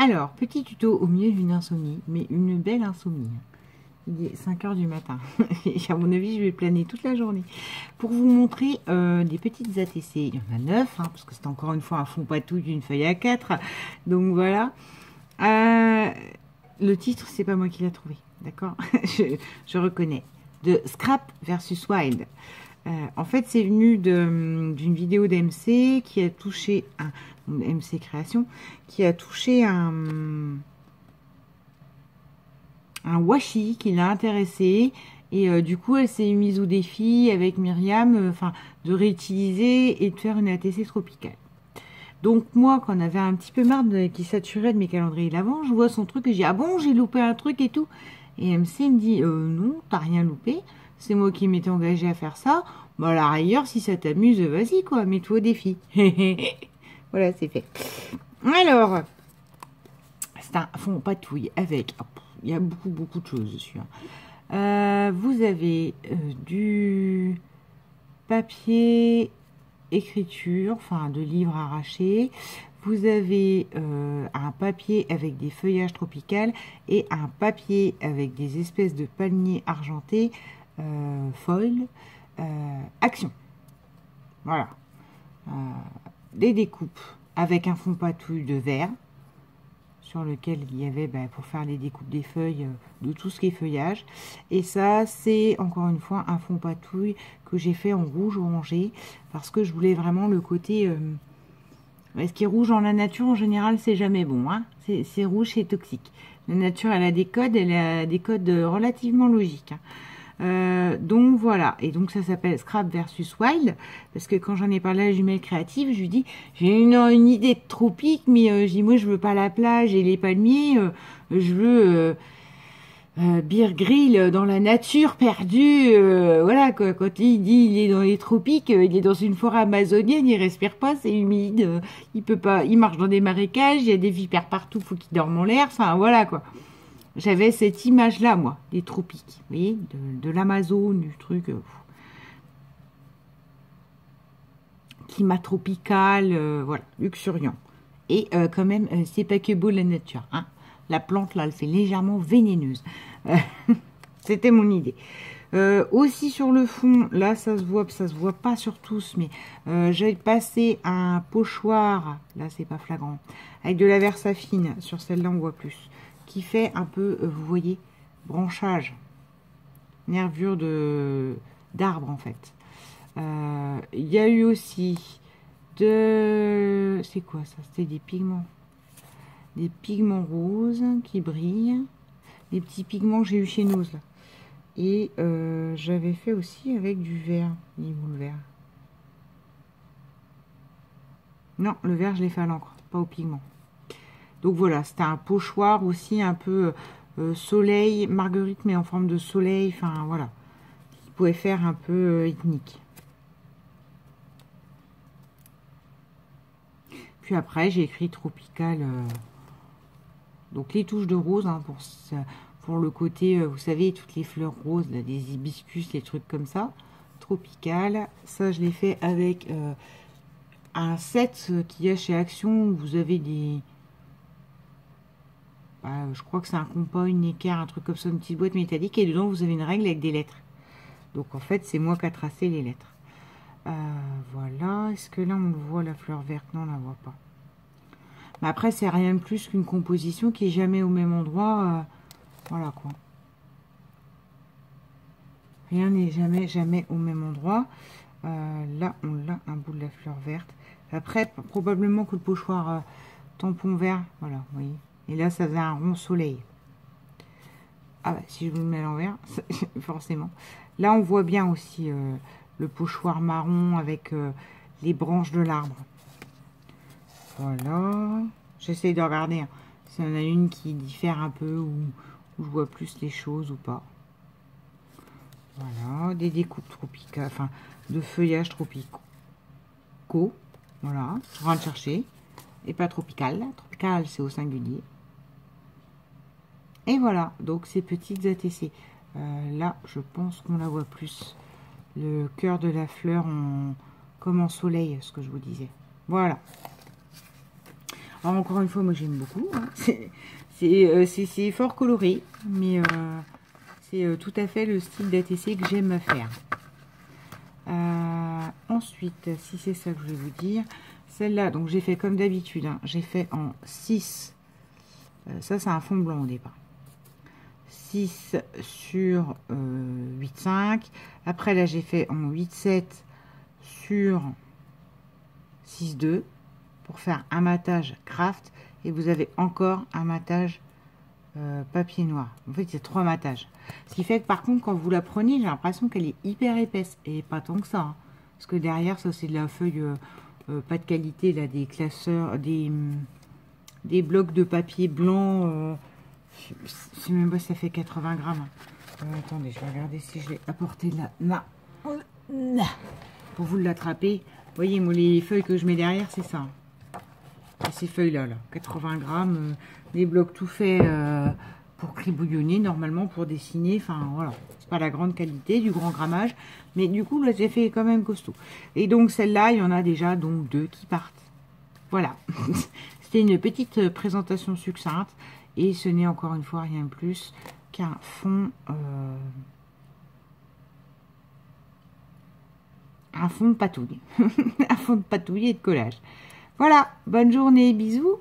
Alors, petit tuto au milieu d'une insomnie, mais une belle insomnie. Il est 5 h du matin. Et à mon avis, je vais planer toute la journée. Pour vous montrer des petites ATC. Il y en a 9, hein, parce que c'est encore une fois un fond patouille d'une feuille à 4. Donc voilà. Le titre, c'est pas moi qui l'ai trouvé. D'accord. je reconnais. De Scrap versus Wild. En fait, c'est venu d'une vidéo d'MC qui a touché MC Création, qui a touché un washi qui l'a intéressé. Et du coup, elle s'est mise au défi avec Myriam, de réutiliser et de faire une ATC tropicale. Donc moi, quand on avait un petit peu marre qui saturait de mes calendriers d'avant, je vois son truc et je dis, ah bon, j'ai loupé un truc et tout. Et MC me dit, non, t'as rien loupé. C'est moi qui m'étais engagée à faire ça. Bah, à la rigueur, si ça t'amuse, vas-y, quoi, mets-toi au défi. Voilà, c'est fait. Alors, c'est un fond patouille avec... il y a beaucoup de choses dessus. Hein. Vous avez du papier écriture, de livres arrachés. Vous avez un papier avec des feuillages tropicales et un papier avec des espèces de palmiers argentés, foil, action. Voilà. Des découpes avec un fond patouille de verre sur lequel il y avait pour faire les découpes des feuilles de tout ce qui est feuillage. Et ça, c'est encore une fois un fond patouille que j'ai fait en rouge orangé parce que je voulais vraiment le côté... ce qui est rouge en la nature, en général, c'est jamais bon. Hein. C'est rouge, c'est toxique. La nature, elle a des codes relativement logiques. Hein. Donc voilà, et donc ça s'appelle Scrap versus Wild, parce que quand j'en ai parlé à la jumelle créative, je lui dis, j'ai une idée de tropique, mais je dis, moi je veux pas la plage et les palmiers, je veux beer grill dans la nature perdue, voilà quoi. Quand il dit il est dans les tropiques, il est dans une forêt amazonienne, il respire pas, c'est humide, il peut pas, il marche dans des marécages, il y a des vipères partout, faut qu'il dorme en l'air, voilà quoi. J'avais cette image-là, moi, des tropiques, vous voyez, de l'Amazone, du truc climat tropical, voilà, luxuriant. Et quand même, c'est pas que beau la nature, hein. La plante, là, elle fait légèrement vénéneuse. C'était mon idée. Aussi sur le fond, là, ça se voit pas sur tous, mais j'ai passé un pochoir, là, c'est pas flagrant, avec de la versafine. Sur celle-là, on voit plus. Qui fait un peu, vous voyez, branchage, nervure d'arbre en fait. Il y a eu aussi c'est quoi ça? C'était des pigments roses qui brillent, des petits pigments que j'ai eu chez Nose là. Et j'avais fait aussi avec du vert. Il est où le vert? Non, le vert je l'ai fait à l'encre, pas au pigment. Donc voilà, c'était un pochoir aussi un peu soleil, marguerite, mais en forme de soleil. Voilà. Qui pouvait faire un peu ethnique. Puis après, j'ai écrit tropical. Donc les touches de rose, hein, pour le côté, vous savez, toutes les fleurs roses, là, des hibiscus, les trucs comme ça. Tropical. Ça, je l'ai fait avec un set qu'il y a chez Action où vous avez des... je crois que c'est un compas, une équerre, un truc comme ça, une petite boîte métallique. Et dedans, vous avez une règle avec des lettres. Donc, en fait, c'est moi qui ai tracé les lettres. Voilà. Est-ce que là, on le voit, la fleur verte? Non, on la voit pas. Mais après, c'est rien de plus qu'une composition qui est jamais au même endroit. Voilà, quoi. Rien n'est jamais au même endroit. Là, on a un bout de la fleur verte. Après, probablement que le pochoir tampon vert, voilà, vous voyez. Et là, ça faisait un rond soleil. Ah bah, si je vous le mets à l'envers, forcément. Là, on voit bien aussi le pochoir marron avec les branches de l'arbre. Voilà. J'essaie de regarder hein, s'il y en a une qui diffère un peu ou je vois plus les choses ou pas. Voilà. Des découpes tropicales, de feuillages tropicaux. Voilà. On va le chercher. Et pas tropical. Tropical, c'est au singulier. Et voilà, donc ces petites ATC. Là, je pense qu'on la voit plus. Le cœur de la fleur comme en soleil, ce que je vous disais. Voilà. Alors, encore une fois, moi j'aime beaucoup. Hein. C'est fort coloré, mais c'est tout à fait le style d'ATC que j'aime faire. Ensuite, si c'est ça que je vais vous dire, celle-là, donc j'ai fait comme d'habitude, hein, j'ai fait en 6. Ça, c'est un fond blanc au départ. 6 sur 8,5. Après, là, j'ai fait en 8,7 sur 6,2 pour faire un matage craft. Et vous avez encore un matage papier noir. En fait, c'est 3 matages. Ce qui fait que, par contre, quand vous la prenez, j'ai l'impression qu'elle est hyper épaisse. Et pas tant que ça. Hein. Parce que derrière, ça, c'est de la feuille pas de qualité, là, des classeurs, des blocs de papier blanc. Je sais même pas si ça fait 80 grammes. Attendez, je vais regarder si je l'ai apporté là. Non. Pour vous l'attraper. Vous voyez, moi, les feuilles que je mets derrière, c'est ça. Et ces feuilles-là, 80 grammes. Des blocs tout faits pour cribouillonner, normalement, pour dessiner. Enfin, voilà. C'est pas la grande qualité, du grand grammage. Mais du coup, là, j'ai fait quand même costaud. Et donc, celle-là, il y en a déjà donc 2 qui partent. Voilà. C'était une petite présentation succincte. Et ce n'est encore une fois rien de plus qu'un fond, un fond de patouille. Un fond de patouille et de collage. Voilà, bonne journée, bisous.